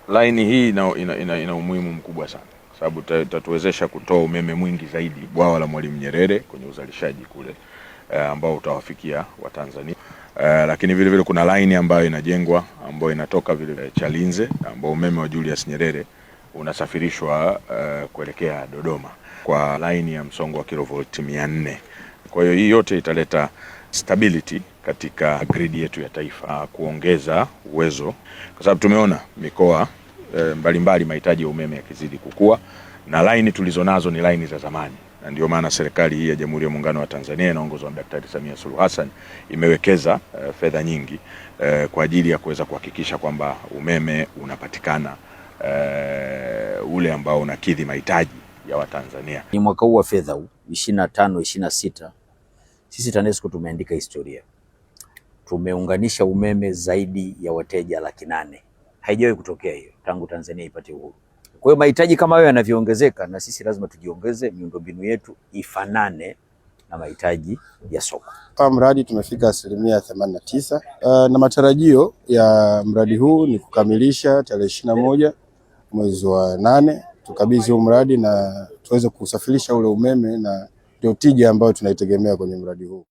Line hii ina umuhimu mkubwa sana, sababu itatuwezesha kutoa umeme mwingi zaidi bwawa la Mwalimu Nyerere kwenye uzalishaji kule ambao utawafikia Watanzania. Lakini vile vile kuna line ambayo inajengwa ambayo inatoka vile Chalinze, ambao umeme wa Julius Nyerere unasafirishwa kuelekea Dodoma kwa line ya msongo wa kilovolti 400. Kwa hiyo hii yote italeta stability katika grid yetu ya taifa, kuongeza uwezo, kwa sababu tumeona mikoa mbalimbali mahitaji ya umeme yakizidi kukua, na line tulizonazo ni line za zamani, na ndio maana serikali hii ya Jamhuri ya Muungano wa Tanzania inaongozwa na Daktari Samia Suluhu Hassan imewekeza fedha nyingi kwa ajili ya kuweza kuhakikisha kwamba umeme unapatikana ule ambao unakidhi mahitaji ya Watanzania. Ni mwaka huu wa fedha huu 25-26 sisi TANESCO tumeandika historia. Tumeunganisha umeme zaidi ya wateja 800,000. Haijawahi kutokea hiyo tangu Tanzania ipate uhuru. Kwa hiyo mahitaji kama hayo yanavyoongezeka, na sisi lazima tujiongeze, miundombinu yetu ifanane na mahitaji ya soko. Kwa mradi tumefika 89%, na matarajio ya mradi huu ni kukamilisha tarehe 21 mwezi wa 8 tukabidhi huu mradi na tuweze kusafirisha ule umeme, na ndio tija ambayo tunaitegemea kwenye mradi huu.